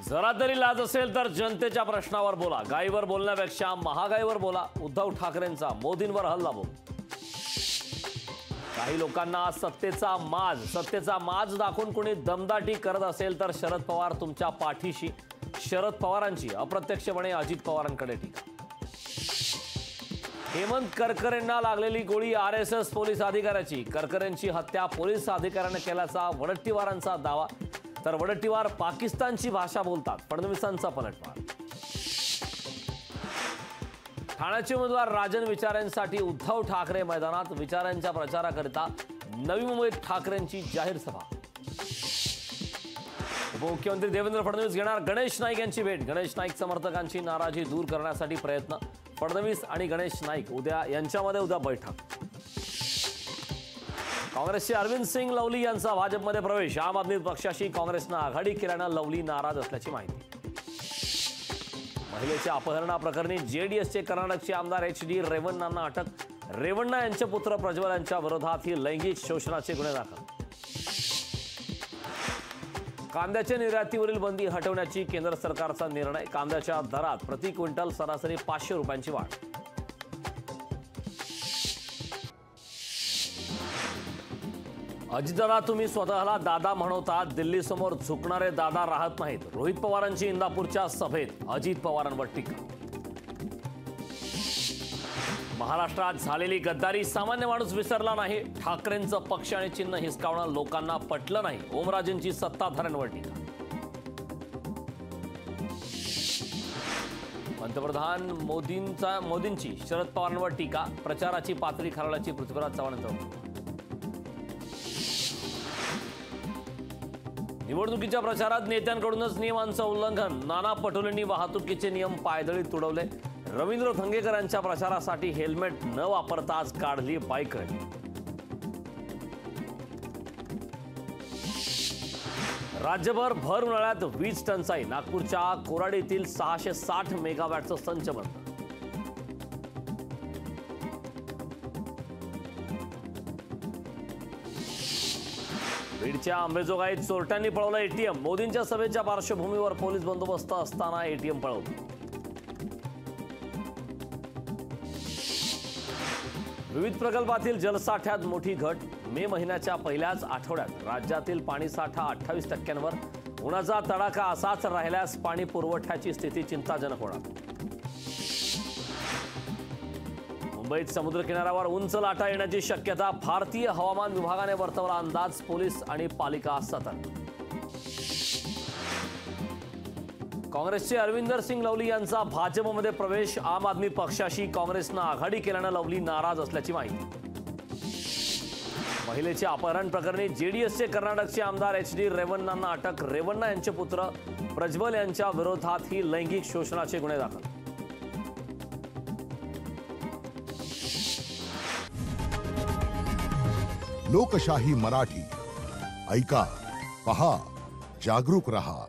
जरा तरी लाज असेल तर जनतेच्या प्रश्नावर बोला। गाईवर बोलण्यापेक्षा महागाईवर बोला। उद्धव ठाकरेंचा मोदींवर हल्ला बोल। काही लोकांना सत्तेचा माज दाखवून कोणी दमदाटी करत असेल तर शरद पवार तुमच्या पाठीशी। शरद पवारांची अप्रत्यक्षपणे अजित पवारांकडे टीका। हेमंत करकरेंना लागलेली गोळी आरएसएस पोलीस अधिकाऱ्याची। करकरेंची हत्या पोलीस अधिकाऱ्याने केल्याचा वडट्टीवारांचा दावा, तर वडट्टीवार पाकिस्तानची भाषा बोलतात। फडणवीसांचा पलटवार। ठाण्याचे उमेदवार राजन विचारेंसाठी उद्धव ठाकरे मैदानात। विचारांच्या प्रचाराकरिता नवी मुंबईत ठाकरेंची जाहीर सभा। उपमुख्यमंत्री देवेंद्र फडणवीस घेणार गणेश नाईक यांची भेट। गणेश नाईक समर्थकांची नाराजी दूर करण्यासाठी प्रयत्न। फडणवीस आणि गणेश नाईक यांच्यामध्ये उद्या बैठक। काँग्रेसचे अरविंद सिंग लवली यांचा भाजपमध्ये प्रवेश। आम आदमी पक्षाशी काँग्रेसनं आघाडी केल्यानं लवली नाराज असल्याची माहिती। महिलेच्या अपहरणाप्रकरणी जेडीएसचे कर्नाटकचे आमदार HD रेवण्णांना अटक। रेवण्णा यांचे पुत्र प्रज्वल यांच्या विरोधात ही लैंगिक शोषणाचे गुन्हे दाखल। कांद्याच्या निर्यातीवरील बंदी हटवण्याची केंद्र सरकारचा निर्णय। कांद्याच्या दरात प्रति क्विंटल सरासरी 500 रुपयांची वाढ। अजितदादा तुम्ही स्वतःला दादा म्हणवता, दिल्लीसमोर झुकणारे दादा राहत नाहीत। रोहित पवारांची इंदापूरच्या सभेत अजित पवारांवर टीका। महाराष्ट्रात झालेली गद्दारी सामान्य माणूस विसरला नाही। ठाकरेंचं पक्ष आणि चिन्ह हिसकावणं लोकांना पटलं नाही। ओमराजेंची सत्ताधाऱ्यांवर टीका। पंतप्रधान मोदींची शरद पवारांवर टीका। प्रचाराची पातळी खालावल्याची पृथ्वीराज चव्हाणांचं। निवडणुकीच्या प्रचारात नेत्यांकडूनच नियमांचं उल्लंघन। नाना पटोलेंनी वाहतुकीचे नियम पायदळी तुडवले। रवींद्र धंगेकर यांच्या प्रचारासाठी हेल्मेट न वापरताच काढली बाईक रॅली। राज्यभर भर उन्हाळ्यात वीज टंचाई। नागपूरच्या कोराडीतील 660 मेगावॅटचं संच बंद। बीडच्या अंबेजोगाईत चोरट्यांनी पळवलं एटीएम। मोदींच्या सभेच्या पार्श्वभूमीवर पोलीस बंदोबस्त असताना एटीएम पळवलं। विविध प्रकल्पातील जलसाठ्यात मोठी घट। मे महिन्याच्या पहिल्याच आठवड्यात राज्यातील पाणीसाठा 28%वर। उन्हाचा तडाखा असाच राहिल्यास पाणी पुरवठ्याची स्थिती चिंताजनक होणार। मुंबईत समुद्रकिनाऱ्यावर उंच लाटा येण्याची शक्यता। भारतीय हवामान विभागाने वर्तवला अंदाज। पोलीस आणि पालिका सतर्क। काँग्रेसचे अरविंदर सिंग लवली यांचा भाजपमध्ये प्रवेश। आम आदमी पक्षाशी काँग्रेसनं आघाडी केल्यानं लवली नाराज असल्याची माहिती। महिलेच्या अपहरण प्रकरणी जेडीएसचे कर्नाटकचे आमदार HD रेवण्णांना अटक। रेवण्णा यांचे पुत्र प्रज्वल यांच्या विरोधात ही लैंगिक शोषणाचे गुन्हे दाखल। लोकशाही मराठी ऐका, पहा, जागरूक रहा।